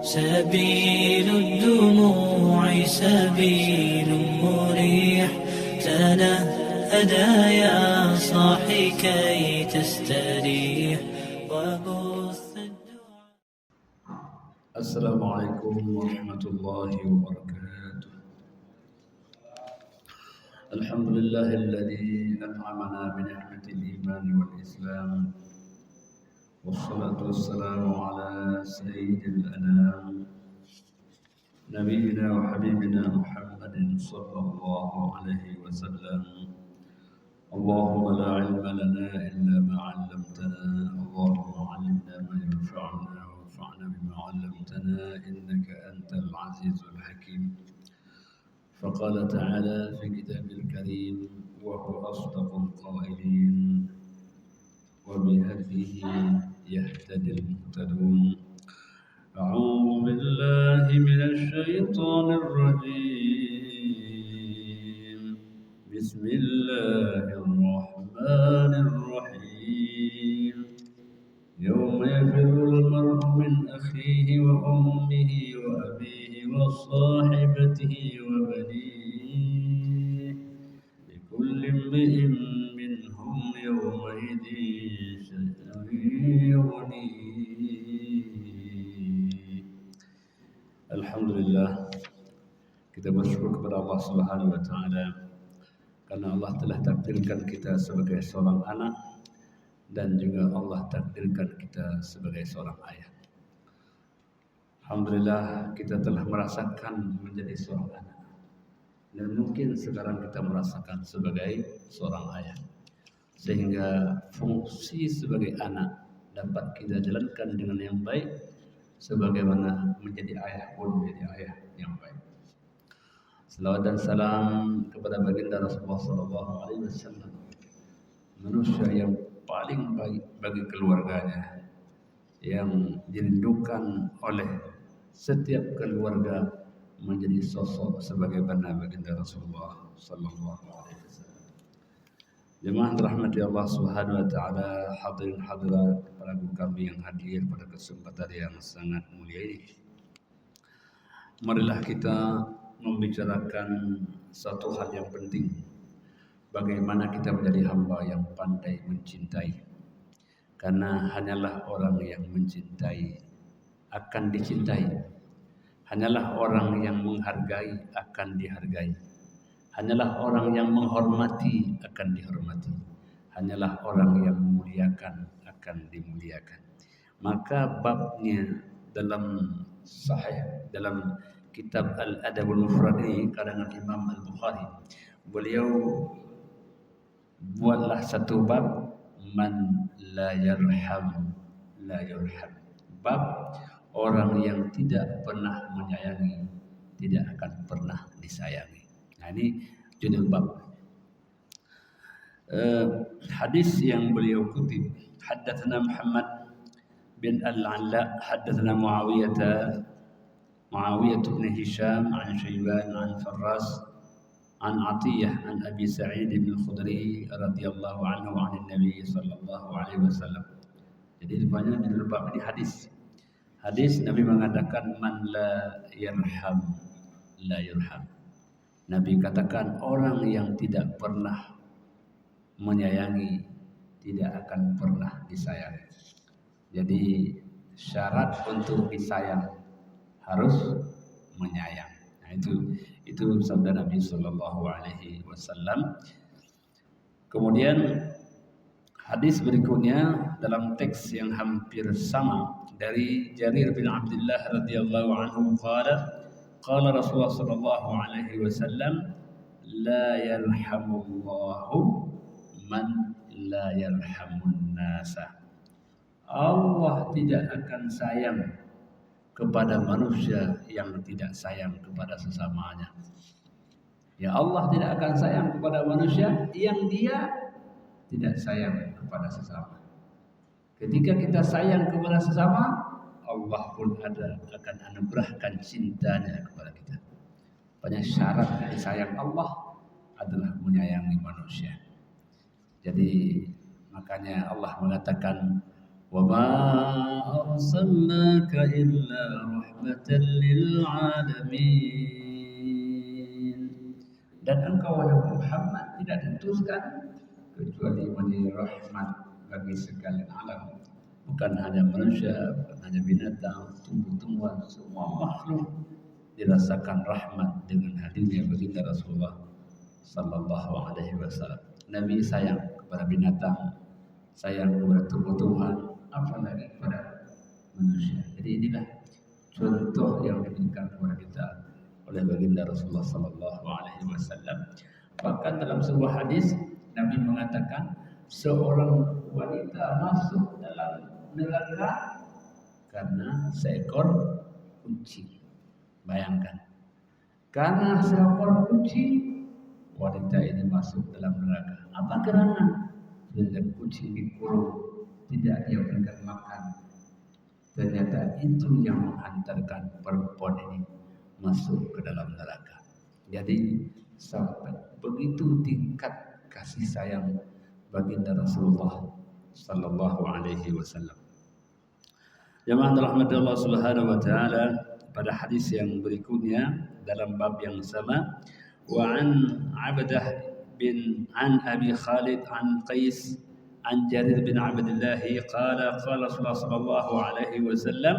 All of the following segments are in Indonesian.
سبيل الدموع سبيل مريح، تنهدى يا صاحي كي تستريح وبث الدعاء. السلام عليكم ورحمة الله وبركاته. الحمد لله الذي أنعمنا بنعمة الإيمان والإسلام، والصلاة والسلام على سيد الأنام نبينا وحبيبنا محمد صلى الله عليه وسلم. اللهم لا علم لنا إلا ما علمتنا، اللهم علمنا ما ينفعنا وانفعنا بما علمتنا، إنك أنت العزيز الحكيم. فقال تعالى في كتاب الكريم وهو أصدق القائلين: وبهديه يهتدي المهتدون. أعوذ بالله من الشيطان الرجيم. بسم الله الرحمن الرحيم. يوم يفر المرء من أخيه وأمه وأبيه وصاحبته وبنيه، لكل امرئ منهم يومئذ شأن يغنيه. Alhamdulillah, kita bersyukur kepada Allah Subhanahu wa taala karena Allah telah takdirkan kita sebagai seorang anak dan juga Allah takdirkan kita sebagai seorang ayah. Alhamdulillah, kita telah merasakan menjadi seorang anak, dan mungkin sekarang kita merasakan sebagai seorang ayah, sehingga fungsi sebagai anak dapat kita jalankan dengan yang baik, sebagaimana menjadi ayah pun menjadi ayah yang baik. Salawat dan salam kepada baginda Rasulullah SAW, manusia yang paling baik bagi keluarganya, yang dirindukan oleh setiap keluarga menjadi sosok sebagaimana baginda Rasulullah SAW. Jemaah rahmati Allah Subhanahu wa taala, hadirin hadirat, para kami yang hadir pada kesempatan yang sangat mulia ini. Marilah kita membicarakan satu hal yang penting, bagaimana kita menjadi hamba yang pandai mencintai. Karena hanyalah orang yang mencintai akan dicintai. Hanyalah orang yang menghargai akan dihargai. Hanyalah orang yang menghormati akan dihormati. Hanyalah orang yang memuliakan akan dimuliakan. Maka babnya dalam sahih, dalam kitab Al-Adabul Mufrad ini karangan Imam Al-Bukhari, beliau buatlah satu bab, man la yarham la yurham. Bab orang yang tidak pernah menyayangi tidak akan pernah disayangi. Nah, ini judul bab. Hadis yang beliau kutip, haddatsana Muhammad bin Al-Ala, haddatsana Muawiyah bin Hisham an Syaiban an Farras an Atiyah an Abi Sa'id bin Khudri radhiyallahu anhu an Nabi sallallahu alaihi wasallam. Jadi rupanya judul bab ini hadis. Hadis Nabi mengatakan man la yarham la yurham. Nabi katakan orang yang tidak pernah menyayangi tidak akan pernah disayangi. Jadi syarat untuk disayang harus menyayang. Nah, itu sabda Nabi sallallahu alaihi wasallam. Kemudian hadis berikutnya dalam teks yang hampir sama dari Jarir bin Abdullah radhiyallahu anhu qala Rasulullah sallallahu alaihi wasallam la yarhamullahu man la yarhamun nasa. Allah tidak akan sayang kepada manusia yang tidak sayang kepada sesamanya. Ya, Allah tidak akan sayang kepada manusia yang dia tidak sayang kepada sesama. Ketika kita sayang kepada sesama, Allah pun akan anugerahkan cintanya kepada kita. Banyak syarat dari sayang Allah adalah menyayangi manusia. Jadi makanya Allah mengatakan وما أرسلناك إلا رحمة للعالمين. Dan engkau wahai Muhammad tidak diutuskan kecuali menjadi rahmat bagi segala alam. Bukan hanya manusia, bukan hanya binatang, tumbuh-tumbuhan, semua makhluk dirasakan rahmat dengan hadirnya baginda Rasulullah sallallahu alaihi wasallam. Nabi sayang kepada binatang, sayang kepada tumbuh-tumbuhan, apalagi kepada manusia. Jadi inilah contoh yang diberikan kepada kita oleh baginda Rasulullah sallallahu alaihi wasallam. Bahkan dalam sebuah hadis Nabi mengatakan seorang wanita masuk dalam neraka karena seekor kucing. Bayangkan, karena seekor kucing wanita ini masuk dalam neraka. Apa kerana sudah kucing dikurung, tidak dia berikan makan. Ternyata itu yang menghantarkan perempuan ini masuk ke dalam neraka. Jadi sampai begitu tingkat kasih sayang baginda Rasulullah sallallahu alaihi wasallam. Jamaah rahmat Allah Subhanahu wa taala, pada hadis yang berikutnya dalam bab yang sama, wa an Abdah bin an Abi Khalid an Qais an Jarir bin Abdullah qala qala Rasulullah sallallahu alaihi wasallam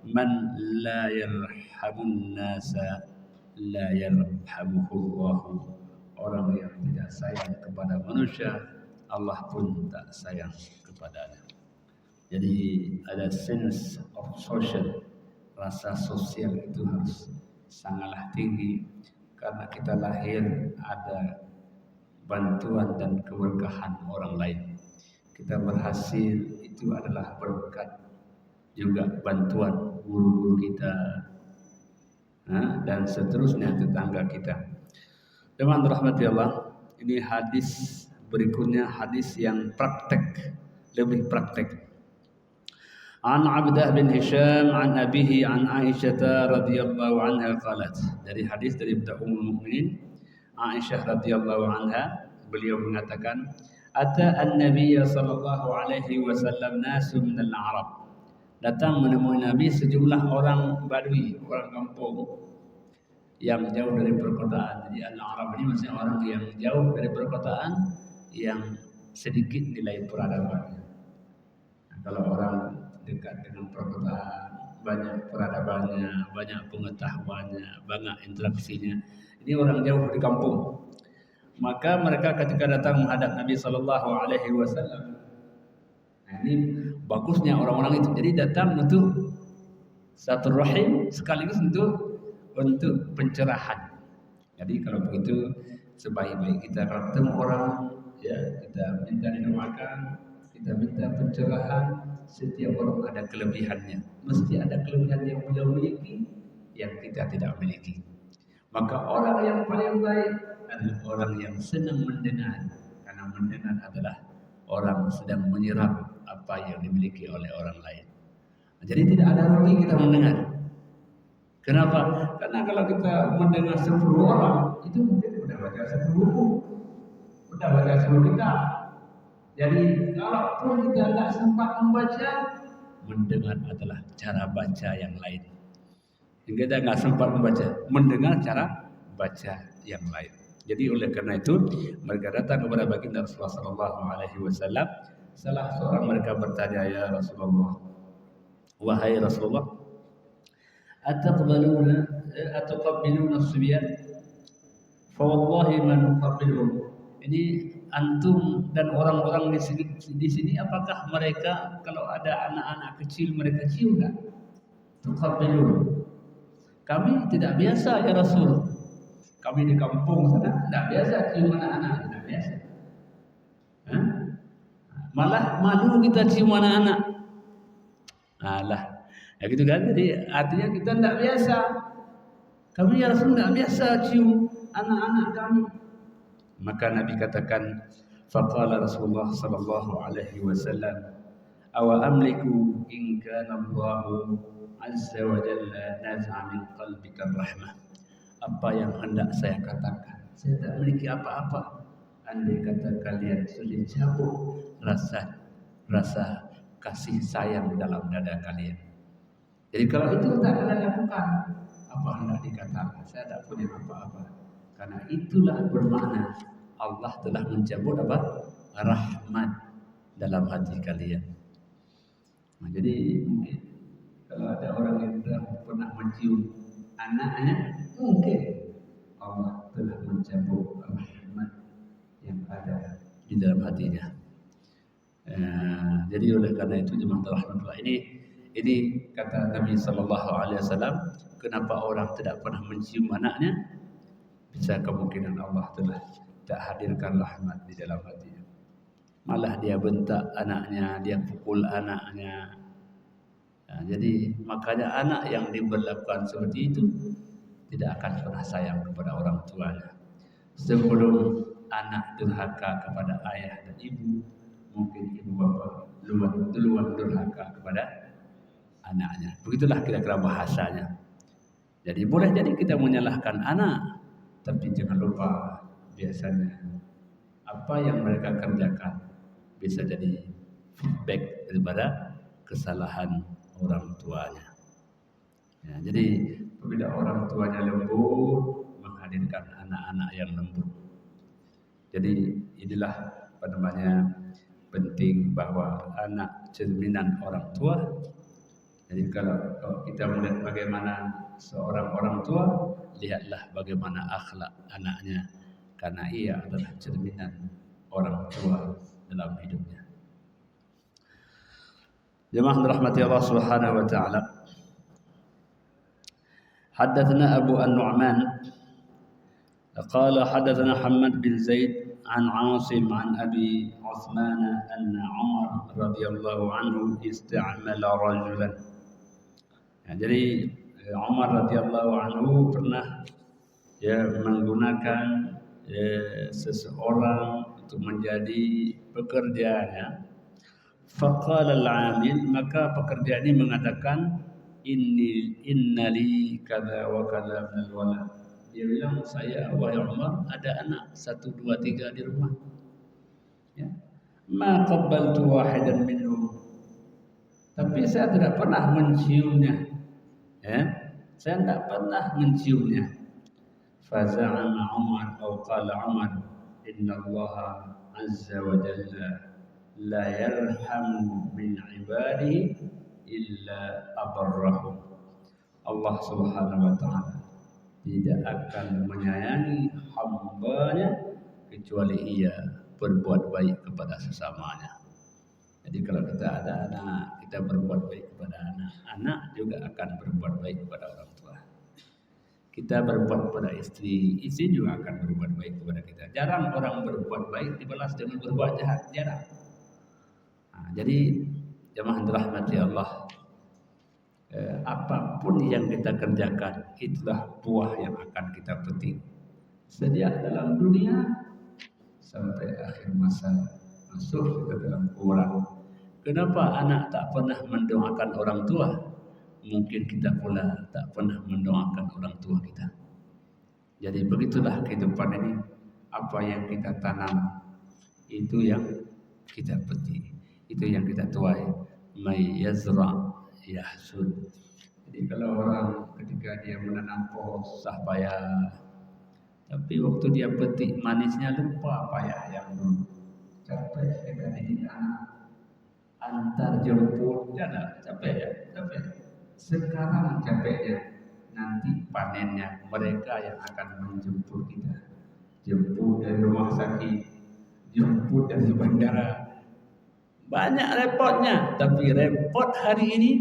man la yarhamun nasa la yarhamuhullah. Orang yang tidak sayang kepada manusia, Allah pun tak sayang kepadanya. Jadi ada sense of social, rasa sosial itu harus sangatlah tinggi karena kita lahir ada bantuan dan keberkahan orang lain. Kita berhasil itu adalah berkat juga bantuan guru-guru kita dan seterusnya tetangga kita. Teman rahmati Allah, ini hadis berikutnya hadis yang praktek, lebih praktek. An Abdah bin Hisham an abihi an Aisyah radhiyallahu anha qalat. Dari hadis dari Ummul Mukminin Aisyah radhiyallahu anha, beliau mengatakan, ata an-nabiy sallallahu alaihi wasallam nasu min al-Arab. Datang menemui Nabi sejumlah orang Badui, orang kampung yang jauh dari perkotaan. Jadi al-Arab ini maksudnya orang yang jauh dari perkotaan, yang sedikit nilai peradabannya. Nah, kalau orang dekat dengan perkotaan, banyak peradabannya, banyak pengetahuannya, banyak interaksinya. Ini orang jauh di kampung. Maka mereka ketika datang menghadap Nabi sallallahu alaihi wasallam, nah ini bagusnya orang-orang itu. Jadi datang untuk satu rahim sekaligus untuk pencerahan. Jadi kalau begitu sebaik-baik kita kalau ketemu orang, ya kita minta didoakan, kita minta pencerahan. Setiap orang ada kelebihannya, mesti ada kelebihan yang beliau miliki yang kita tidak miliki. Maka orang yang paling baik adalah orang yang senang mendengar, karena mendengar adalah orang sedang menyerap apa yang dimiliki oleh orang lain. Jadi tidak ada rugi kita mendengar. Kenapa? Karena kalau kita mendengar 10 orang, itu mungkin sudah baca 10 buku, sudah baca 10 kitab. Jadi kalaupun kita tidak sempat membaca, mendengar adalah cara baca yang lain. Hingga kita tidak sempat membaca, mendengar cara baca yang lain. Jadi oleh karena itu mereka datang kepada baginda Rasulullah sallallahu alaihi wasallam. Salah seorang mereka bertanya, ya Rasulullah, wahai Rasulullah, ataqabbiluna as-subyan? Fa wallahi ma nuqabbiluhum. Ini antum dan orang-orang di sini apakah mereka kalau ada anak-anak kecil mereka cium enggak? Tuqabbilun. Kami tidak biasa ya Rasul. Kami di kampung sana tidak biasa cium anak-anak, tidak biasa. Malah malu kita cium anak-anak. Alah, ya gitu kan. Jadi artinya kita tidak biasa. Kami ya Rasul tidak biasa cium anak-anak kami. Maka Nabi katakan, faqala Rasulullah sallallahu alaihi wasallam, awa amliku in kana Allah azza wa jalla naz'a min qalbika rahmah. Apa yang hendak saya katakan, saya tak memiliki apa-apa. Andai kata kalian sudah cabut rasa kasih sayang dalam dada kalian. Jadi kalau itu tak kalian lakukan, apa hendak dikatakan? Saya tidak punya apa-apa. Karena itulah bermakna Allah telah mencabut apa? Rahmat dalam hati kalian. Nah, jadi mungkin kalau ada orang yang sudah pernah mencium anaknya, mungkin Allah telah mencabut rahmat yang ada di dalam hatinya. Jadi oleh karena itu jemaah rahmatullah, ini kata Nabi Sallallahu Alaihi Wasallam, kenapa orang tidak pernah mencium anaknya? Bisa kemungkinan Allah telah tak hadirkan rahmat di dalam hatinya. Malah dia bentak anaknya, dia pukul anaknya. Nah, jadi makanya anak yang diberlakukan seperti itu tidak akan pernah sayang kepada orang tuanya. Sebelum anak durhaka kepada ayah dan ibu, mungkin ibu bapa duluan durhaka kepada anaknya. Begitulah kira-kira bahasanya. Jadi boleh jadi kita menyalahkan anak, tapi jangan lupa biasanya apa yang mereka kerjakan bisa jadi feedback daripada kesalahan orang tuanya. Ya, jadi apabila orang tuanya lembut, menghadirkan anak-anak yang lembut. Jadi inilah penting bahwa anak cerminan orang tua. Jadi kalau kita melihat bagaimana seorang orang tua, lihatlah bagaimana akhlak anaknya, karena ia adalah cerminan orang tua dalam hidupnya. Jemaah rahmati Allah Subhanahu wa taala. Haddatsana Abu An-Nu'man qala haddatsana Muhammad bin Zaid an Asim an Abi Uthman anna Umar radhiyallahu anhu ista'mala rajulan. Jadi Umar radhiyallahu anhu pernah menggunakan seseorang untuk menjadi pekerjaannya. Faqala al-'amil, maka pekerja ini mengatakan innali kadza wa kadza min al-walad. Dia bilang, saya wahai Umar ada anak 1 2 3 di rumah. Ya. Ma qabbaltu wahidan minhum. Tapi saya tidak pernah menciumnya. Ya. Saya tidak pernah menciumnya. Faza'ama Umar atau qala Umar inna Allah azza wa jalla la yarhamu min ibadihi illa abarrahum. Allah Subhanahu wa taala tidak akan menyayangi hamba-Nya kecuali ia berbuat baik kepada sesamanya. Jadi kalau kita ada anak, kita berbuat baik kepada anak, anak juga akan berbuat baik kepada orang tua. Kita berbuat kepada istri, istri juga akan berbuat baik kepada kita. Jarang orang berbuat baik dibalas dengan berbuat jahat, jarang. Jadi jemaah dirahmati Allah, apapun yang kita kerjakan itulah buah yang akan kita petik sejak dalam dunia sampai akhir masa masuk ke dalam kuburan. Kenapa anak tak pernah mendoakan orang tua? Mungkin kita pula tak pernah mendoakan orang tua kita. Jadi begitulah kehidupan ini. Apa yang kita tanam itu yang kita petik, itu yang kita tuai. May yazra yahsud. Jadi kalau orang ketika dia menanam pohon susah payah, tapi waktu dia petik manisnya lupa payah yang dulu. Capek kita didik anak, antar jemput, jangan capek ya, capek. Sekarang capeknya, nanti panennya mereka yang akan menjemput kita. Jemput dari rumah sakit, jemput dari bandara. Banyak repotnya, tapi repot hari ini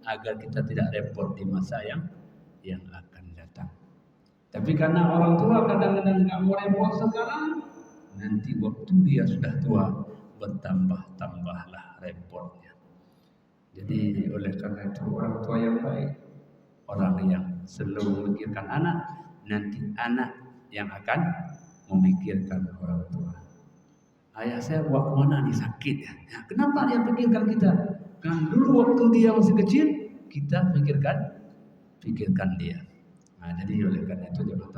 agar kita tidak repot di masa yang akan datang. Tapi karena orang tua kadang-kadang nggak mau repot sekarang, nanti waktu dia sudah tua bertambah-tambahlah repotnya. Jadi oleh karena itu orang tua yang baik, orang yang selalu memikirkan anak, nanti anak yang akan memikirkan orang tua. Ayah saya bawa kemana nih sakit ya? Kenapa dia pikirkan kita? Kan dulu waktu dia masih kecil kita pikirkan dia. Nah, jadi oleh karena itu jemaah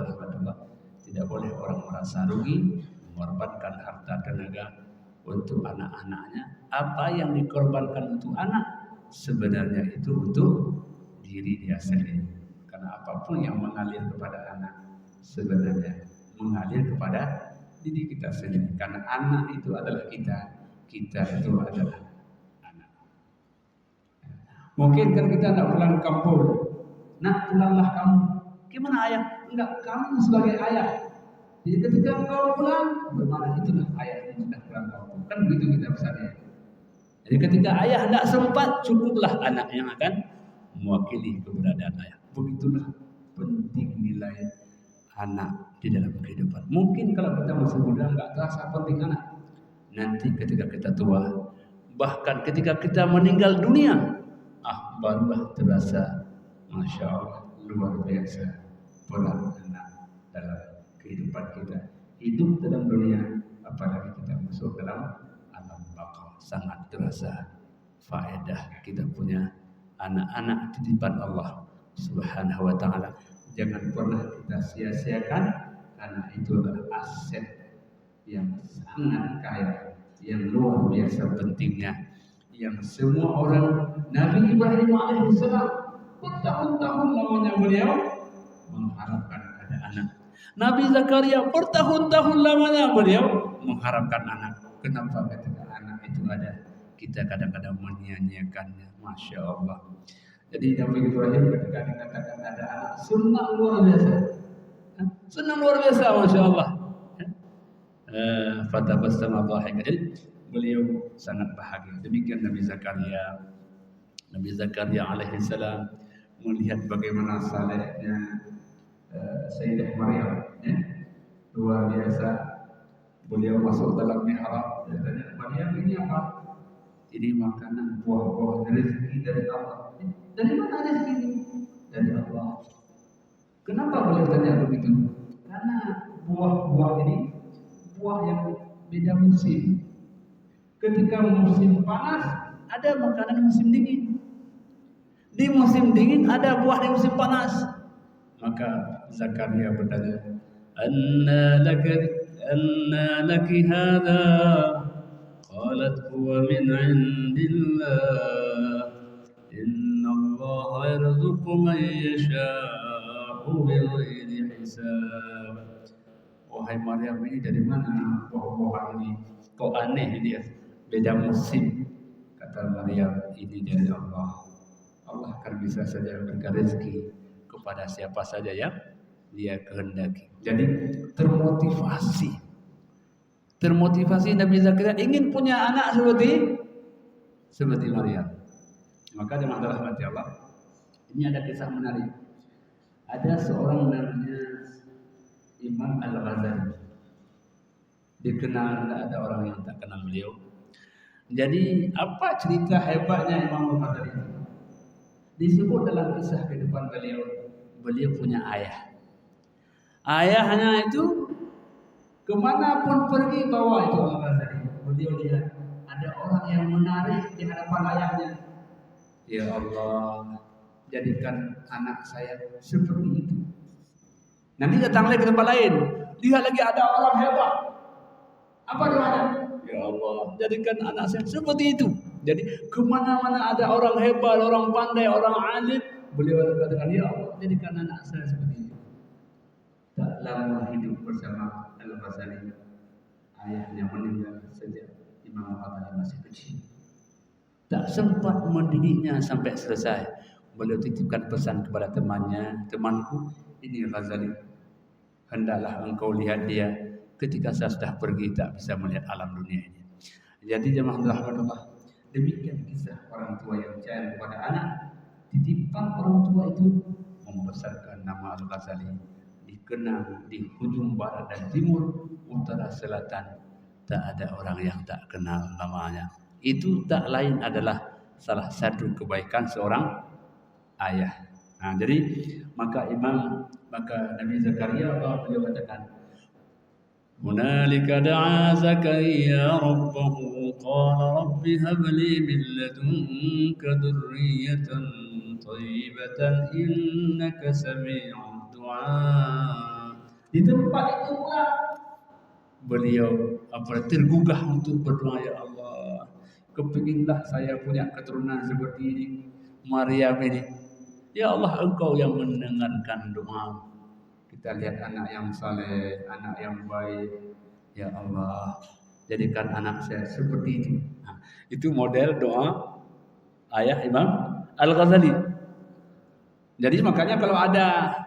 tidak boleh orang merasa rugi, mengorbankan harta tenaga untuk anak-anaknya. Apa yang dikorbankan untuk anak sebenarnya itu untuk diri dia sendiri. Karena apapun yang mengalir kepada anak sebenarnya mengalir kepada diri kita sendiri. Karena anak itu adalah kita itu adalah anak. Mungkin kan kita tidak pulang ke kampung, nak pulanglah kamu. Gimana ayah? Enggak, kamu sebagai ayah. Jadi ketika kau pulang, bermakna itulah ayah yang sudah pulang kampung. Kan begitu kita pesannya. Jadi ketika ayah tidak sempat, cukuplah anak yang akan mewakili keberadaan ayah. Begitulah penting nilai anak di dalam kehidupan. Mungkin kalau kita masih muda nggak terasa penting anak. Nanti ketika kita tua, bahkan ketika kita meninggal dunia, barulah terasa, Masya Allah, luar biasa peran anak dalam kehidupan kita. Hidup dalam dunia, apalagi kita masuk dalam alam baka, sangat terasa faedah kita punya anak-anak titipan Allah Subhanahu wa Ta'ala. Jangan pernah kita sia-siakan, karena itu adalah aset yang sangat kaya, yang luar biasa pentingnya, yang semua orang. Nabi Ibrahim alaihissalam bertahun-tahun lamanya beliau mengharapkan ada anak. Nabi Zakaria bertahun-tahun lamanya beliau mengharapkan anak. Kenapa ketika anak itu ada, kita kadang-kadang menyia-nyiakannya? Masya Allah. Jadi Nabi Ibrahim ketika dikatakan ada anak, senang luar biasa. Senang luar biasa, Masya Allah. Fatabassama dhahikan. Jadi beliau sangat bahagia. Demikian Nabi Zakaria. Nabi Zakaria alaihissalam melihat bagaimana salehnya Sayyidah Maryam, ya, luar biasa. Beliau masuk dalam mihrab, dan tanya, Maryam, ini apa? Ini makanan buah-buah rezeki dari Allah. Dari mana rezeki ini? Dari Allah. Kenapa beliau tanya begitu? Karena buah-buah ini buah yang beda musim. Ketika musim panas, ada makanan musim dingin. Di musim dingin ada buah di musim panas. Maka Zakaria bertanya, Anna laki hadha? Qalat huwa min indillah. Inna Allah yarzuqu man yasha'u bighairi hisab. Wahai Maryam, ini dari mana buah-buahan ini? Kok aneh dia, beda musim. Kata Maryam, ini dari Allah. Allah akan bisa saja memberikan rezeki kepada siapa saja yang Dia kehendaki. Jadi termotivasi Nabi Zakaria ingin punya anak seperti Maryam. Maka dengan rahmat Allah, ini ada kisah menarik. Ada seorang namanya Imam Al-Ghazali. Dikenal, tidak ada orang yang tak kenal beliau. Jadi apa cerita hebatnya Imam Al-Ghazali? Disebut dalam kisah kehidupan beliau punya ayah. Ayahnya itu kemanapun pergi bawa itu Al-Ghazali. Beliau lihat ada orang yang menarik di hadapan ayahnya. Ya Allah, jadikan anak saya seperti itu. Nanti datang lagi ke tempat lain, lihat lagi ada orang hebat. Apa doanya? Ya Allah, jadikan anak saya seperti itu. Jadi kemana-mana ada orang hebat, orang pandai, orang alim, beliau katakan, ya Allah, jadikan anak saya seperti itu. Tak lama hidup bersama Al-Ghazali, ayahnya meninggal sejak Imam Al-Ghazali masih kecil. Tak sempat mendidiknya sampai selesai. Beliau titipkan pesan kepada temannya, temanku, ini Ghazali, hendaklah engkau lihat dia. Ketika saya sudah pergi tak bisa melihat alam dunia ini. Jadi jemaah rahmatullah, demikian kisah orang tua yang sayang kepada anak. Titipan orang tua itu membesarkan nama Al-Ghazali, dikenal di ujung barat dan timur, utara, selatan. Tak ada orang yang tak kenal namanya. Itu tak lain adalah salah satu kebaikan seorang ayah. Nah, jadi maka Nabi Zakaria beliau katakan, Hunalika da'a Zakaria rabbahu qala rabbi habli min ladunka dzurriyyatan thayyibatan innaka sami'ud du'a. Di tempat itu pula beliau tergugah untuk berdoa, ya Allah, kepinginlah saya punya keturunan seperti ini, Maryam ini. Ya Allah, Engkau yang mendengarkan doa. Kita lihat anak yang saleh, anak yang baik. Ya Allah, jadikan anak saya seperti itu. Nah, itu model doa ayah Imam Al-Ghazali. Jadi makanya kalau ada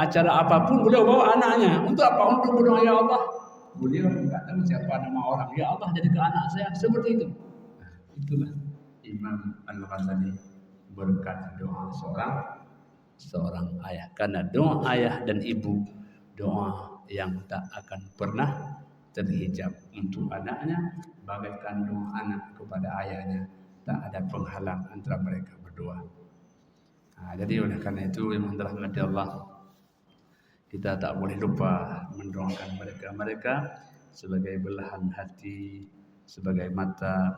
acara apapun, beliau bawa anaknya. Untuk apa? Untuk berdoa, ya Allah. Beliau enggak tahu siapa nama orang. Ya Allah, jadikan anak saya seperti itu. Nah, itulah Imam Al-Ghazali berkat doa seorang ayah. Karena doa ayah dan ibu, doa yang tak akan pernah terhijab untuk anaknya, bagaikan doa anak kepada ayahnya, tak ada penghalang antara mereka berdua. Nah, jadi oleh karena itu yang dirahmati Allah, kita tak boleh lupa mendoakan mereka sebagai belahan hati, sebagai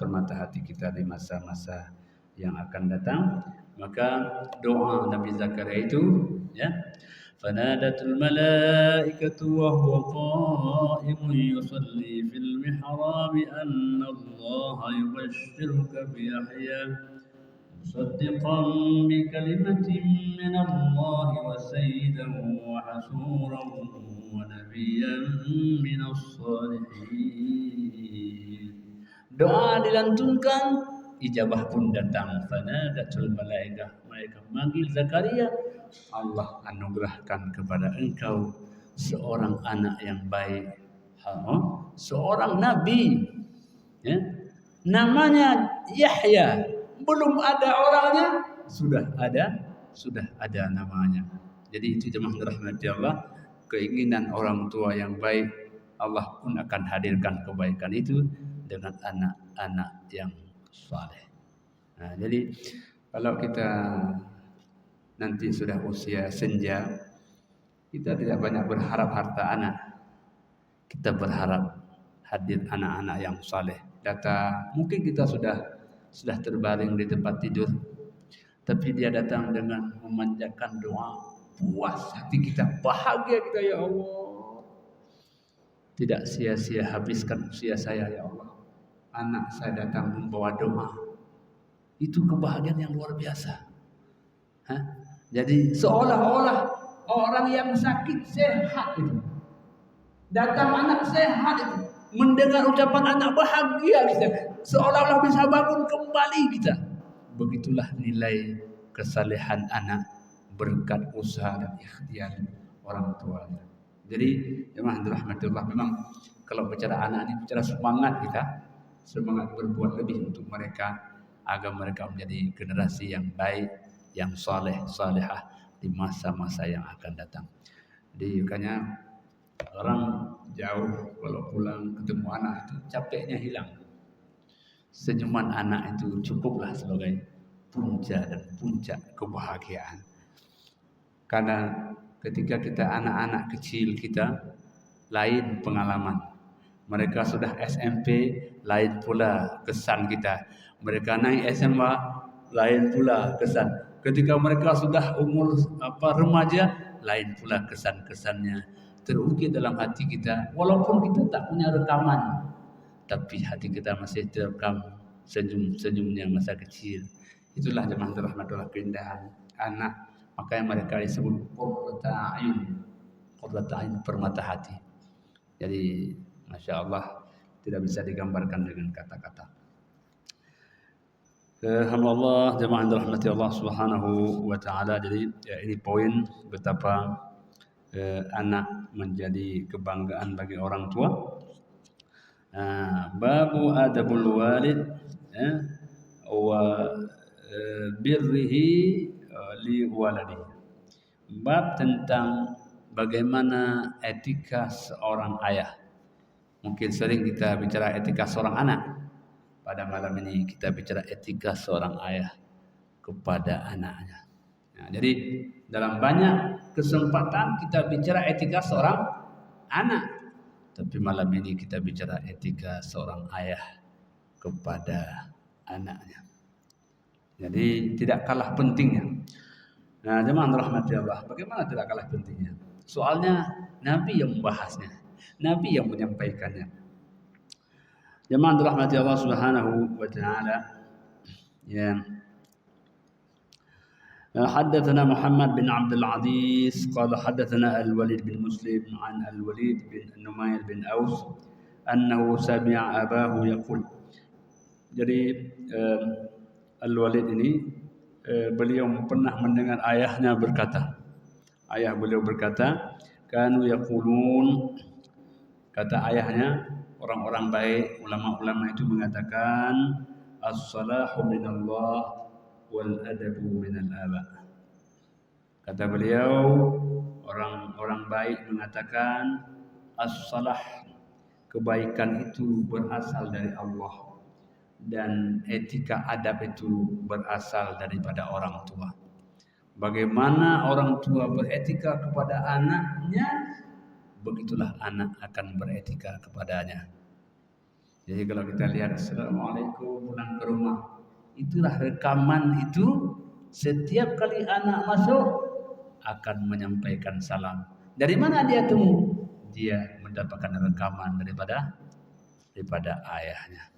permata hati kita di masa-masa yang akan datang. Maka doa Nabi Zakaria itu, ya, fanadatul malaikatu wa huwa qa'imun yusalli fil mihrab anna Allah yubashshiruka bi Yahya مصدقا بكلمة من الله وسيدا وحسورا ونبيا من الصالحين. Doa dilantunkan, ijabah pun datang. Fanadatul malaikah, mereka memanggil Zakaria, Allah anugerahkan kepada engkau seorang anak yang baik, seorang nabi, ya, namanya Yahya. Belum ada orangnya, sudah ada namanya. Jadi itu jemaah rahmati Allah, keinginan orang tua yang baik, Allah pun akan hadirkan kebaikan itu dengan anak-anak yang saleh. Nah, jadi kalau kita nanti sudah usia senja, kita tidak banyak berharap harta anak. Kita berharap hadir anak-anak yang saleh. Mungkin kita sudah terbaring di tempat tidur, tapi dia datang dengan memanjatkan doa, puas hati kita, bahagia kita, ya Allah, tidak sia-sia habiskan usia saya, ya Allah, anak saya datang membawa doa. Itu kebahagiaan yang luar biasa. Jadi seolah-olah orang yang sakit sehat itu, datang anak sehat itu, mendengar ucapan anak, bahagia kita, seolah-olah bisa bangun kembali kita. Begitulah nilai kesalehan anak berkat usaha dan ikhtiar orang tuanya. Jadi jemaah rahmatullah, memang kalau bicara anak ini bicara semangat kita, semangat berbuat lebih untuk mereka agar mereka menjadi generasi yang baik, yang salehah di masa-masa yang akan datang. Jadi makanya orang jauh kalau pulang ketemu anak itu capeknya hilang. Senyuman anak itu cukuplah sebagai puncak kebahagiaan. Karena ketika kita anak-anak kecil kita, lain pengalaman. Mereka sudah SMP, lain pula kesan kita. Mereka naik SMA, lain pula kesan. Ketika mereka sudah umur remaja, lain pula kesan-kesannya terukir dalam hati kita. Walaupun kita tak punya rekaman, tapi hati kita masih terekam senyum-senyumnya masa kecil. Itulah jemaah rahmatullah keindahan anak. Makanya mereka disebut qurrata a'yun, permata hati. Jadi Masya Allah, tidak bisa digambarkan dengan kata-kata. Alhamdulillah jemaah rahmati Allah Subhanahu wa taala. Jadi ya, ini poin betapa anak menjadi kebanggaan bagi orang tua. Babu adabul walid wa birrihi li waladihi. Bab tentang bagaimana etika seorang ayah. Mungkin sering kita bicara etika seorang anak. Pada malam ini kita bicara etika seorang ayah kepada anaknya. Nah, jadi dalam banyak kesempatan kita bicara etika seorang anak, tapi malam ini kita bicara etika seorang ayah kepada anaknya. Jadi tidak kalah pentingnya. Nah, jemaah rahmati Allah, bagaimana tidak kalah pentingnya? Soalnya Nabi yang membahasnya. Nabi yang menyampaikannya. Jemaah dirahmati Allah Subhanahu wa taala. Ya. حدثنا محمد بن عبد العزيز قال حدثنا الوليد بن مسلم عن الوليد بن نمير بن أوس أنه سمع أباه يقول. Jadi Al-Walid ini beliau pernah mendengar ayahnya berkata. Ayah beliau berkata, kanu yaqulun, kata ayahnya, orang-orang baik, ulama-ulama itu mengatakan as-salahu minallah wal adabu minal aba. Kata beliau, orang-orang baik mengatakan as-salah, kebaikan itu berasal dari Allah, dan etika adab itu berasal daripada orang tua. Bagaimana orang tua beretika kepada anaknya, begitulah anak akan beretika kepadanya. Jadi kalau kita lihat assalamualaikum pulang ke rumah, itulah rekaman itu. Setiap kali anak masuk akan menyampaikan salam. Dari mana dia temu? Dia mendapatkan rekaman daripada ayahnya.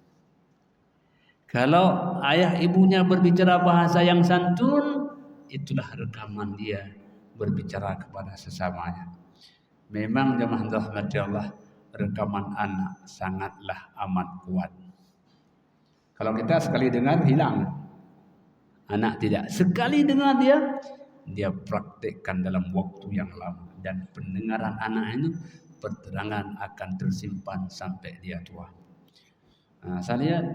Kalau ayah ibunya berbicara bahasa yang santun, itulah rekaman dia berbicara kepada sesamanya. Memang jemaah rahmati Allah, rekaman anak sangatlah amat kuat. Kalau kita sekali dengar hilang, anak tidak. Sekali dengar dia praktekkan dalam waktu yang lama, dan pendengaran anak itu perterangan akan tersimpan sampai dia tua. Saya lihat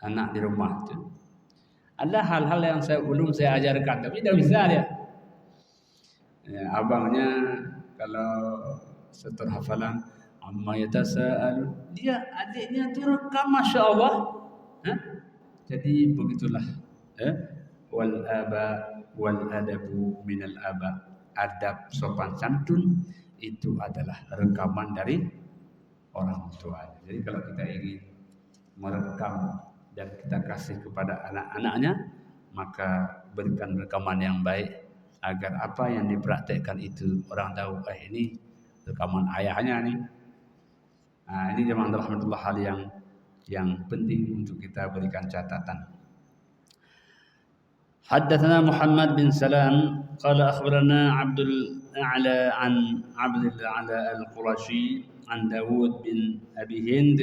anak di rumah itu ada hal-hal yang belum saya ajarkan, tapi dah bisa dia. Abangnya kalau setor hafalan amma yatasaalu, dia adiknya itu rekam, masya Allah. Jadi begitulah. Wal aba wal adabu minal aba. Adab sopan santun itu adalah rekaman dari orang tua. Jadi kalau kita ingin merekam dan kita kasih kepada anak-anaknya, maka berikan rekaman yang baik agar apa yang dipraktekkan itu orang tahu, ini rekaman ayahnya nih. Ini jemaah rahmatullah hal yang penting untuk kita berikan catatan. Haddatsana Muhammad bin Salam qala akhbarana Abdul A'la an Abdul A'la al-Qurashi an Dawud bin Abi Hind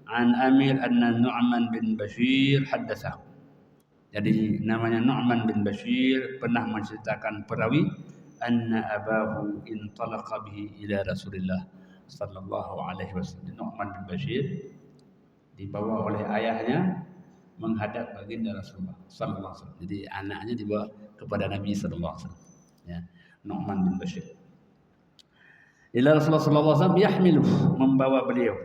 an Amir anna Nu'man bin Bashir haddatsahu. Jadi namanya Nu'man bin Bashir pernah menceritakan perawi anna abahu intalaqa bihi ila Rasulillah sallallahu alaihi wasallam. Nu'man bin Bashir dibawa oleh ayahnya menghadap baginda Rasulullah sallallahu alaihi wasallam. Jadi anaknya dibawa kepada Nabi sallallahu alaihi wasallam. Ya, Nu'man bin Bashir. Ila Rasulullah sallallahu alaihi wasallam yahmilu, membawa beliau.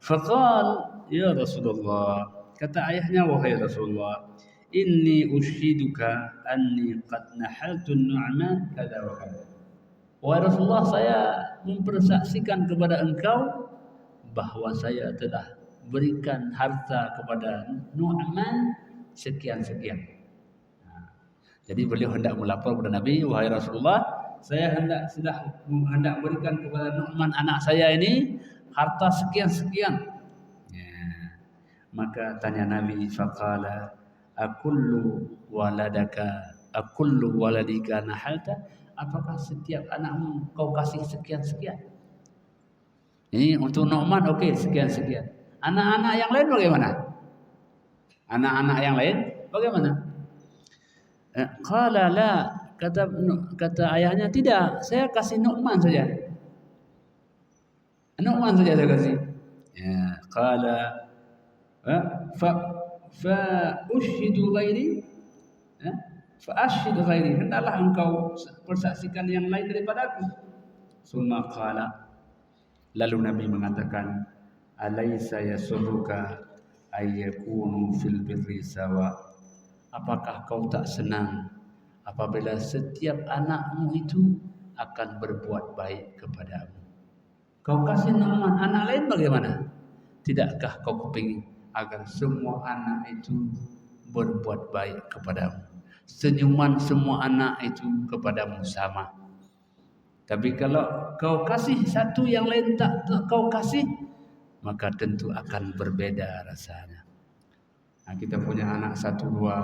Faqal ya Rasulullah, kata ayahnya, wahai Rasulullah, inni ushiduka anni qad nahaltu Nu'man kada wa kada. Wahai Rasulullah, saya mempersaksikan kepada engkau bahwa saya telah berikan harta kepada Nu'man sekian-sekian. Jadi beliau hendak melapor kepada Nabi, wahai Rasulullah, saya hendak berikan kepada Nu'man anak saya ini harta sekian-sekian. Maka tanya Nabi, faqala akullu waladika nahalta, apakah setiap anakmu kau kasih sekian-sekian? Ini untuk Nu'man oke, sekian-sekian. Anak-anak yang lain bagaimana? Anak-anak yang lain bagaimana? Qala la, kata ayahnya, tidak, saya kasih Nu'man saja. Nu'man saja saya kasih. Ya, qala fa ushhidu ghairi, fa ashhid ghairi, hendaklah engkau persaksikan yang lain daripada aku. Summa qala, lalu Nabi mengatakan, alaysa yasurruka ayyakunu fil birri sawa, apakah kau tak senang apabila setiap anakmu itu akan berbuat baik kepadamu? Kau kasih Nu'man, anak lain bagaimana? Tidakkah kau kepingin agar semua anak itu berbuat baik kepadamu? Senyuman semua anak itu kepadamu sama. Tapi kalau kau kasih satu yang lain tak kau kasih, maka tentu akan berbeda rasanya. Nah, kita punya anak satu dua,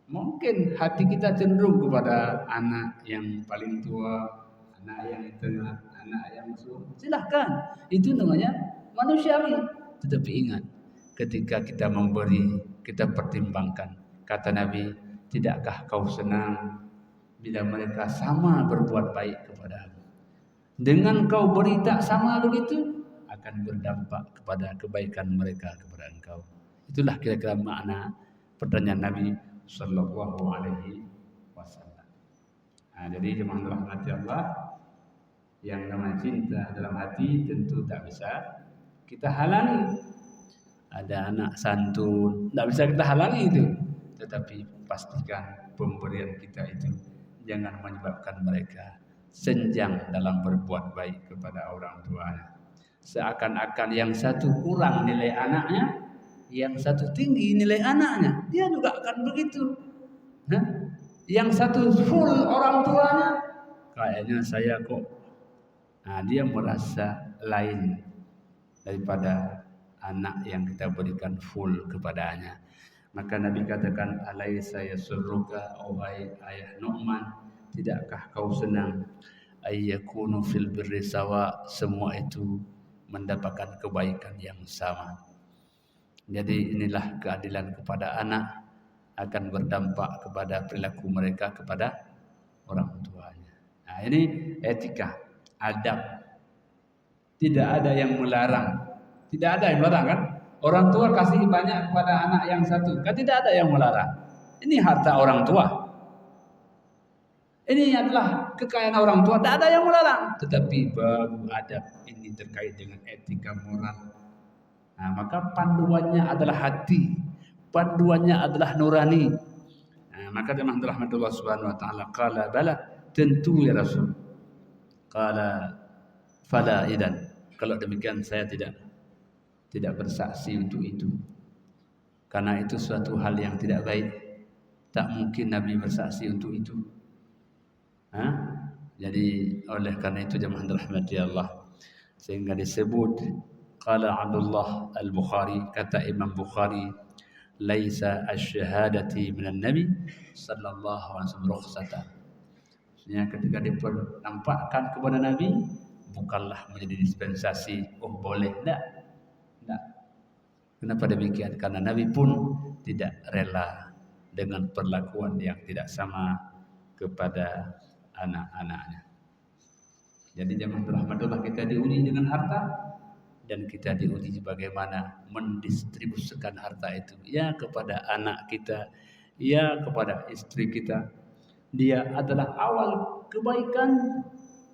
mungkin hati kita cenderung kepada anak yang paling tua, anak yang tengah, anak yang sulung. Silahkan, itu namanya manusiawi. Tetapi ingat, ketika kita memberi, kita pertimbangkan. Kata Nabi, tidakkah kau senang bila mereka sama berbuat baik kepadamu? Dengan kau beri tak sama begitu, akan berdampak kepada kebaikan mereka kepada engkau. Itulah kira-kira makna pertanyaan Nabi Sallallahu Alaihi Wasallam. Nah, jadi jemaah rahmati Allah, yang namanya cinta dalam hati tentu tak bisa kita halangi. Ada anak santun, tak bisa kita halangi itu. Tetapi pastikan pemberian kita itu jangan menyebabkan mereka senjang dalam berbuat baik kepada orang tuanya. Seakan-akan yang satu kurang nilai anaknya, yang satu tinggi nilai anaknya, dia juga akan begitu. Yang satu full orang tuanya, kayaknya saya kok. Nah, dia merasa lain daripada anak yang kita berikan full kepadanya. Maka Nabi katakan, alaysa yasurruka wahai ayah Nu'man, tidakkah kau senang ayyakunu fil birri sawa, semua itu mendapatkan kebaikan yang sama. Jadi inilah keadilan kepada anak akan berdampak kepada perilaku mereka kepada orang tuanya. Nah, ini etika, adab. Tidak ada yang melarang. Tidak ada yang melarang, kan? Orang tua kasih banyak kepada anak yang satu, kan tidak ada yang melarang. Ini harta orang tua. Ini adalah kekayaan orang tua, tidak ada yang melarang. Tetapi baru adab ini terkait dengan etika moral. Nah, maka panduannya adalah hati, panduannya adalah nurani. Nah, maka jemaah rahmatullah subhanahu wa ta'ala, qala bala, tentu ya Rasul. Qala fala idan, kalau demikian saya tidak bersaksi untuk itu, karena itu suatu hal yang tidak baik. Tak mungkin Nabi bersaksi untuk itu. Jadi oleh karena itu jemaah rahmati Allah, sehingga disebut qala Abdullah al-Bukhari, kata Imam Bukhari, laisa asyhadati minan nabi sallallahu alaihi wasallam rukhsatan. Maksudnya ketika dipernampakkan kepada Nabi, bukanlah menjadi dispensasi, oh boleh, tidak. Kenapa demikian? Karena Nabi pun tidak rela dengan perlakuan yang tidak sama kepada anak-anaknya. Jadi jemaah rahmatullah, kita diuji dengan harta, dan kita diuji bagaimana mendistribusikan harta itu, ya kepada anak kita, ya kepada istri kita. Dia adalah awal kebaikan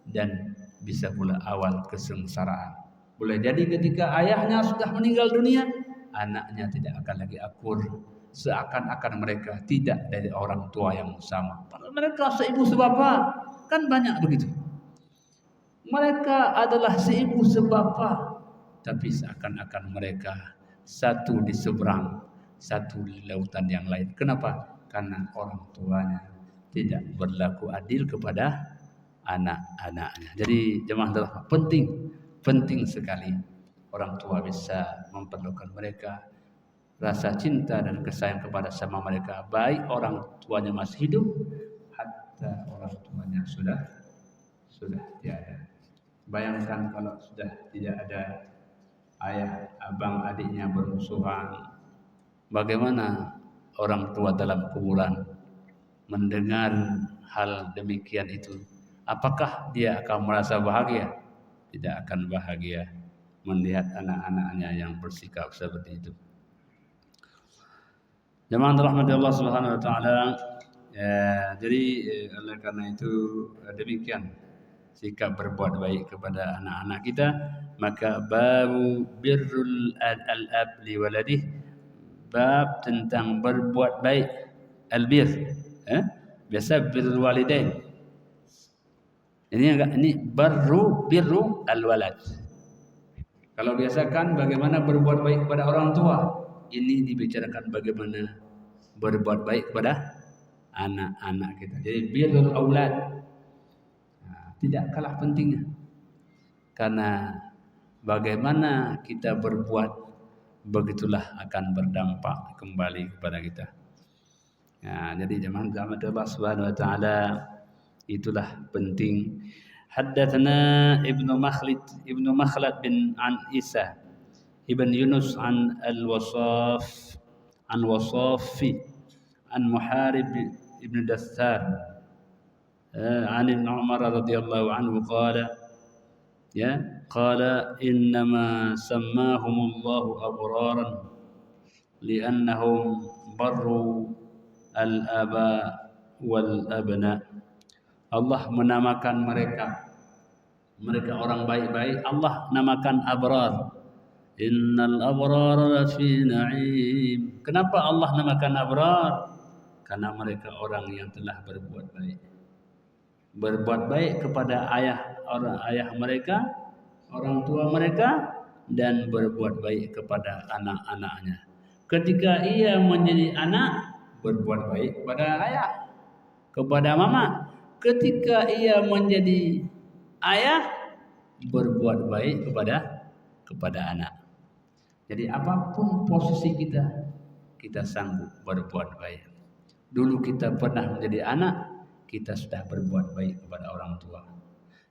dan bisa pula awal kesengsaraan. Boleh jadi ketika ayahnya sudah meninggal dunia, anaknya tidak akan lagi akur, seakan-akan mereka tidak dari orang tua yang sama. Padahal mereka seibu sebapa, kan banyak begitu. Mereka adalah seibu sebapa, tapi seakan-akan mereka satu di seberang, satu di lautan yang lain. Kenapa? Karena orang tuanya tidak berlaku adil kepada anak-anaknya. Jadi jemaah penting sekali orang tua bisa memperlukan mereka, rasa cinta dan kesayang kepada sama mereka, baik orang tuanya masih hidup hatta orang tuanya sudah tiada. Bayangkan kalau sudah tidak ada ayah, abang, adiknya bermusuhan, bagaimana orang tua dalam kuburan mendengar hal demikian itu? Apakah dia akan merasa bahagia? Tidak akan bahagia melihat anak-anaknya yang bersikap seperti itu. Jemaah rahmati Allah Subhanahu wa taala. Jadi oleh karena itu demikian sikap berbuat baik kepada anak-anak kita. Maka babu birrul al-ab li waladih, bab tentang berbuat baik, albir, biasa birrul walidain. Ini birru al-walad. Kalau biasakan bagaimana berbuat baik kepada orang tua, ini dibicarakan bagaimana berbuat baik kepada anak-anak kita. Jadi birrul aulad. tidak kalah pentingnya. Karena bagaimana kita berbuat, begitulah akan berdampak kembali kepada kita. Ya, jadi jemaah Allah Subhanahu wa taala, itulah penting. Haddatsana Ibnu Makhlad bin an Isa Ibn Yunus an Wasafi an Muharib ibn Dathar an Umar radhiyallahu anhu qala innama sammahumullahu abraran li'annahum barru al-aba wal abna. Allah menamakan mereka orang baik-baik, Allah namakan abrar. Innal abrara lafi na'im. Kenapa Allah namakan abrar? Karena mereka orang yang telah berbuat baik. Berbuat baik kepada ayah mereka, orang tua mereka, dan berbuat baik kepada anak-anaknya. Ketika ia menjadi anak, berbuat baik kepada ayah, kepada mama. Ketika ia menjadi ayah, berbuat baik kepada anak. Jadi apapun posisi kita, kita sanggup berbuat baik. Dulu kita pernah menjadi anak, kita sudah berbuat baik kepada orang tua.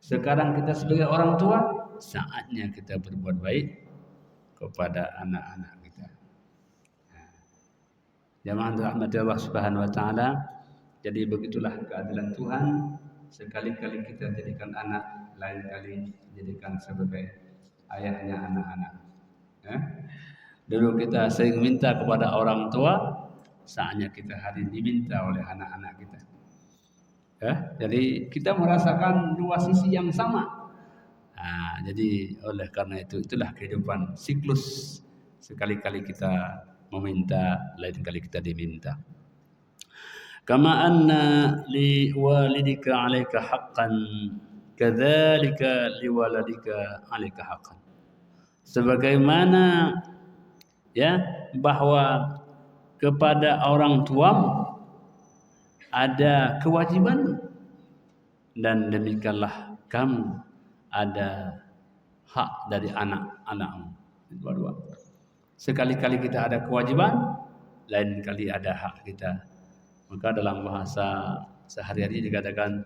Sekarang kita sebagai orang tua, saatnya kita berbuat baik kepada anak-anak kita. Jamaah rahmati Allah Subhanahu wa taala. Jadi begitulah keadilan Tuhan. Sekali-kali kita jadikan anak, lain kali jadikan sebagai ayahnya anak-anak. Dulu kita sering minta kepada orang tua, saatnya kita hari ini diminta oleh anak-anak kita. Jadi kita merasakan dua sisi yang sama. Jadi oleh karena itulah kehidupan siklus. Sekali-kali kita meminta, lain kali kita diminta. Kama anna li walidika 'alaika haqqan, kadzalika li waladika 'alaika haqqan. Sebagaimana bahwa kepada orang tuamu ada kewajiban, dan demikianlah kamu ada hak dari anak-anakmu. Dua-dua. Sekali-kali kita ada kewajiban, lain kali ada hak kita. Maka dalam bahasa sehari-hari dikatakan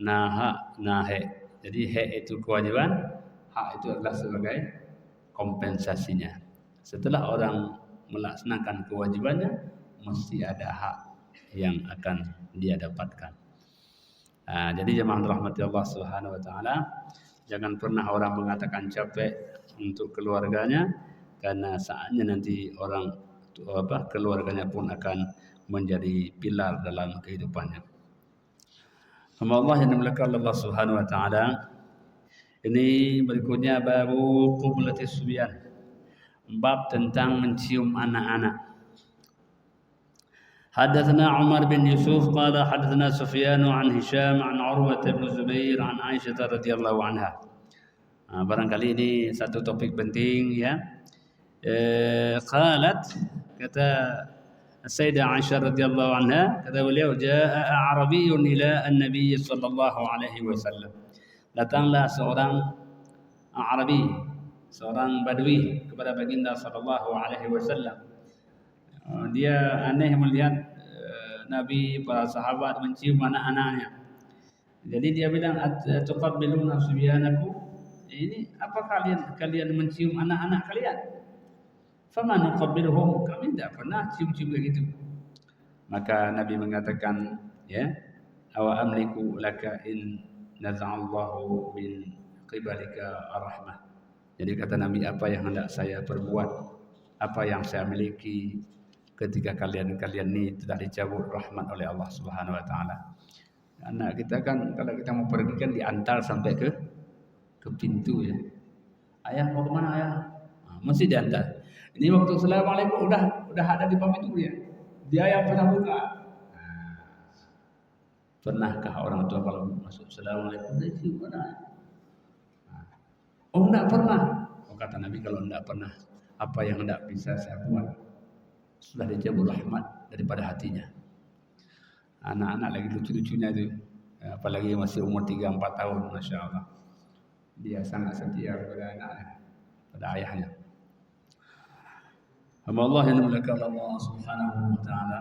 naha nahe. Jadi hak itu kewajiban, hak itu adalah sebagai kompensasinya. Setelah orang melaksanakan kewajibannya, mesti ada hak yang akan dia dapatkan. Jadi jemaah rahmati Allah Subhanahu wa taala, jangan pernah orang mengatakan capek untuk keluarganya, karena saatnya nanti orang keluarganya pun akan menjadi pilar dalam kehidupannya. Allah yang dimuliakan Allah Subhanahu wa taala. Ini berikutnya babu qublatis subyan. Bab tentang mencium anak-anak. Hadatsana Umar bin Yusuf qala hadatsana Sufyan an Hisham an Urwah bin Zubair an Aisyah radhiyallahu anha. Barangkali ini satu topik penting ya. Qalat, kata Sayyidah Aisyah radhiyallahu anha, kata beliau, jaa Arabiyyun ila an-nabiy sallallahu alaihi wasallam. Datanglah seorang Arabi, seorang Badui kepada baginda sallallahu alaihi wasallam. Dia aneh melihat Nabi, para sahabat mencium anak-anaknya. Jadi dia bilang, tuqabbiluna subyanakum? Ini apa kalian mencium anak-anak kalian? Fama nuqabbiluhum, kami tidak pernah cium-cium begitu. Maka Nabi mengatakan, awa amliku laka in naz'allahu min qibalika ar-rahmah. Jadi kata Nabi, apa yang hendak saya perbuat, apa yang saya miliki ketika kalian ini telah dicabut rahmat oleh Allah Subhanahu wa taala. Anak kita kan kalau kita mau pergi kan diantar sampai ke pintu ya. Ayah mau kemana ayah? Mesti diantar. Ini waktu assalamualaikum udah ada di pintu ya. Dia yang pernah buka. Pernahkah orang tua kalau masuk assalamualaikum dia cium mana? Oh enggak pernah. Oh, kata Nabi, kalau enggak pernah, apa yang enggak bisa saya buat? Sudah dicabut rahmat daripada hatinya. Anak-anak lagi lucu-lucunya itu apalagi masih umur 3-4 tahun, Masya Allah. Dia sangat setia kepada anaknya, pada ayahnya. Hamba Allah yang dimuliakan Allah Subhanahu wa taala.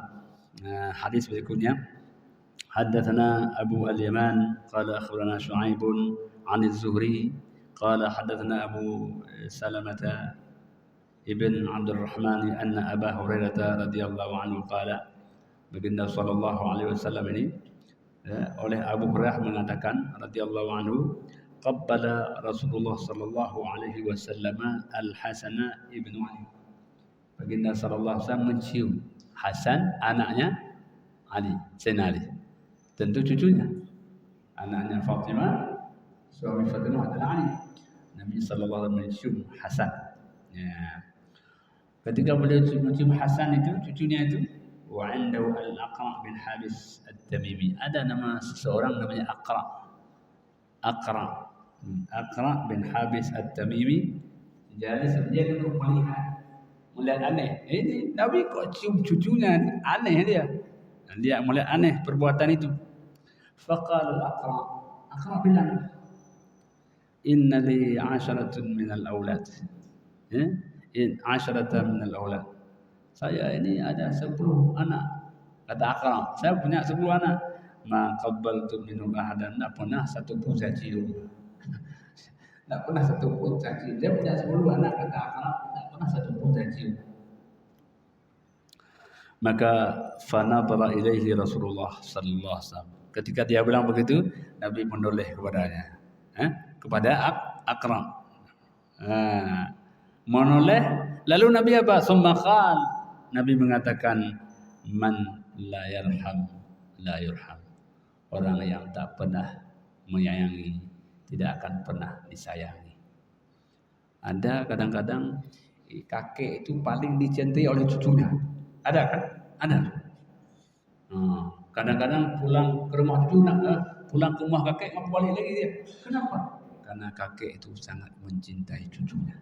Hadis berikutnya, haddatsana Abu Al-Yaman qala akhbarana Shu'aib 'an Az-Zuhri qala haddatsana Abu Salamah ibn Abdul Rahman anna Abu Hurairah radhiyallahu anhu qala, baginda sallallahu alaihi wasallam ini oleh Abu Hurairah mengatakan radhiyallahu anhu, qabbala Rasulullah sallallahu alaihi wasallam Al-Hasan ibn Ali. Baginda sallallahu alaihi wasallam mencium Hasan, anaknya Ali, Sayyidina Ali. Tentu cucunya. Anaknya Fatimah, suami Fatimah adalah Ali. Nabi sallallahu alaihi wasallam mencium Hasan. Ya. Ketika beliau mencium Hasan itu, cucunya itu, wa indahu Al-Aqra' bin Habis At-Tamimi. Ada nama seseorang namanya Aqra' bin Habis At-Tamimi. Jadi dia duduk melihat aneh. Ini Nabi kok cium cucunya, aneh dia. Dan dia melihat aneh perbuatan itu. Faqala Aqra' bilang, inna li 'asharatun min al-aulad. In 'asharatan min al-aulad. Saya ini ada 10 anak. Kata Aqra', saya punya 10 anak. Ma qabbaltu minhum ahadan, tak pernah satu pun saya cium. Tak pernah satu pun saya cium. Dia punya 10 anak, kata Aqra', tak pernah satu pun saya cium. Maka fanadhara ilaihi Rasulullah sallallahu alaihi wasallam. Ketika dia bilang begitu, Nabi menoleh kepadanya. Kepada Aqra'. Menoleh, lalu Nabi apa? Summa qala, Nabi mengatakan, man la yarham la yurham. Orang yang tak pernah menyayangi tidak akan pernah disayangi. Ada kadang-kadang kakek itu paling dicintai oleh cucunya. Ada kan? Ada. Kadang-kadang pulang ke rumah cucu, pulang ke rumah kakek mau balik lagi dia. Kenapa? Karena kakek itu sangat mencintai cucunya.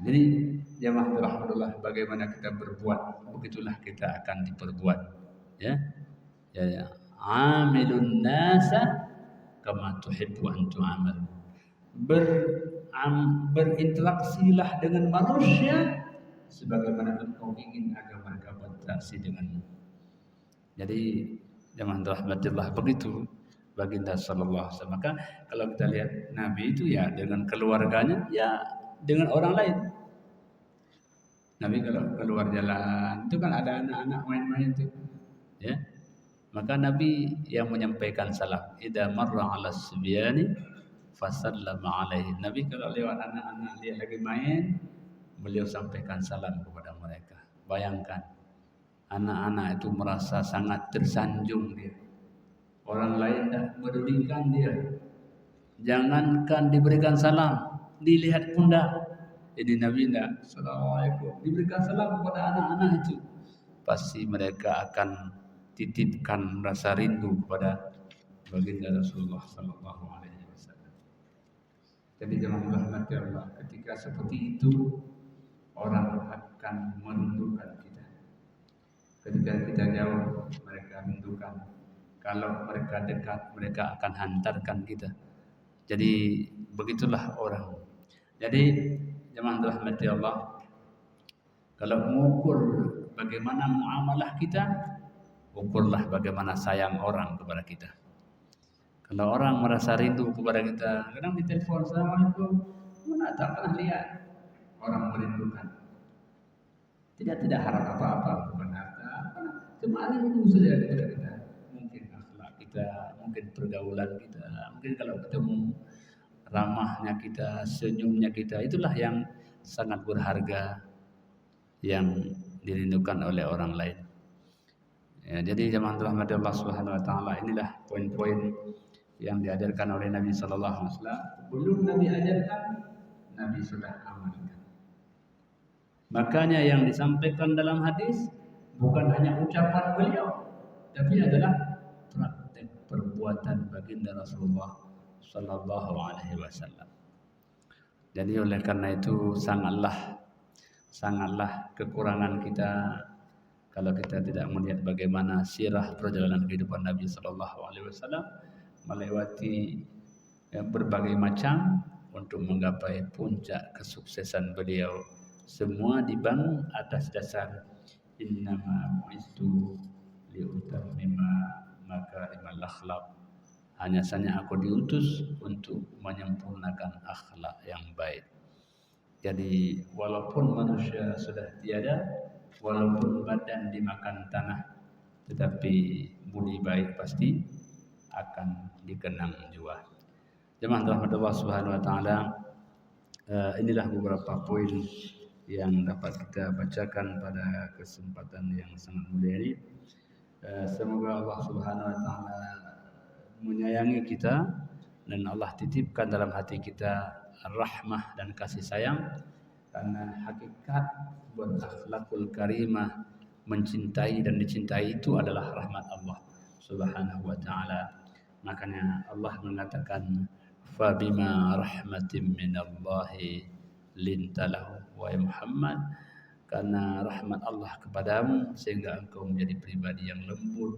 Jadi jemaah rahmatullah, bagaimana kita berbuat, begitulah kita akan diperbuat. Ya. Amilun nasa kama tuhibbu an tu'amal. Berinteraksilah dengan manusia sebagaimana engkau ingin agar mereka berinteraksi denganmu. Jadi jemaah rahmatullah, begitu baginda sallallahu alaihi wasallam. Maka kalau kita lihat Nabi itu ya dengan keluarganya, ya dengan orang lain. Nabi kalau keluar jalan itu kan ada anak-anak main-main itu, ya. Maka Nabi yang menyampaikan salam. Idza marra 'ala as-sibyani fasallama 'alaihi. Nabi kalau lewat anak-anak dia lagi main, beliau sampaikan salam kepada mereka. Bayangkan, anak-anak itu merasa sangat tersanjung dia. Orang lain tak medulikan dia. Jangankan diberikan salam, dilihat pundak. Jadi Nabi tidak, Assalamualaikum, diberikan salam kepada anak-anak itu. Pasti mereka akan titipkan rasa rindu kepada baginda Rasulullah sallallahu alaihi wasallam. Jadi jemaah rahmati Allah, ketika seperti itu orang akan merindukan kita. Ketika kita jauh, mereka rindukan. Kalau mereka dekat, mereka akan hantarkan kita. Jadi begitulah orang. Jadi jemaah rahmati Allah, kalau mengukur bagaimana muamalah kita, ukurlah bagaimana sayang orang kepada kita. Kalau orang merasa rindu kepada kita, kadang ditelepon, Assalamualaikum, mana tak pernah lihat. Orang merindukan. Tidak harap apa-apa bukan harta, cuma rindu saja kepada kita. Mungkin akhlak kita, mungkin pergaulan kita, mungkin kalau ketemu ramahnya kita, senyumnya kita, itulah yang sangat berharga yang dirindukan oleh orang lain. Ya, jadi jemaah rahmati Allah Subhanahu wa taala, inilah poin-poin yang diajarkan oleh Nabi sallallahu alaihi wasallam. Belum Nabi ajarkan, Nabi sudah amalkan. Makanya yang disampaikan dalam hadis bukan hanya ucapan beliau, tapi adalah praktek perbuatan baginda Rasulullah sallallahu alaihi wasallam. Jadi oleh karena itu sangatlah kekurangan kita Kalau kita tidak melihat bagaimana sirah perjalanan kehidupan Nabi Sallallahu Alaihi Wasallam melewati berbagai macam untuk menggapai puncak kesuksesan beliau, semua dibangun atas dasar innama bu'istu liutammima makarimal akhlaq. Hanya saja aku diutus untuk menyempurnakan akhlak yang baik. Jadi walaupun manusia sudah tiada, walaupun badan dimakan tanah, tetapi budi baik pasti akan dikenang jua. Jemaah rahmat Allah Subhanahu wa taala, inilah beberapa poin yang dapat kita bacakan pada kesempatan yang sangat mulia ini. Semoga Allah Subhanahu wa taala menyayangi kita dan Allah titipkan dalam hati kita rahmah dan kasih sayang, karena hakikat berakhlakul karimah, mencintai dan dicintai itu adalah rahmat Allah Subhanahu wa taala. Makanya Allah mengatakan fa bima rahmatin minallahi lintalahu wa Muhammad, karena rahmat Allah kepadamu sehingga engkau menjadi pribadi yang lembut,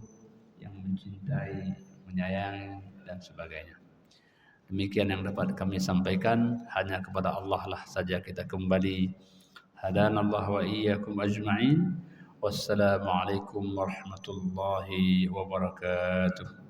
yang mencintai, menyayangi dan sebagainya. Demikian yang dapat kami sampaikan, hanya kepada Allah lah saja kita kembali. Hadanallah wa iyyakum ajma'in. Wassalamualaikum warahmatullahi wabarakatuh.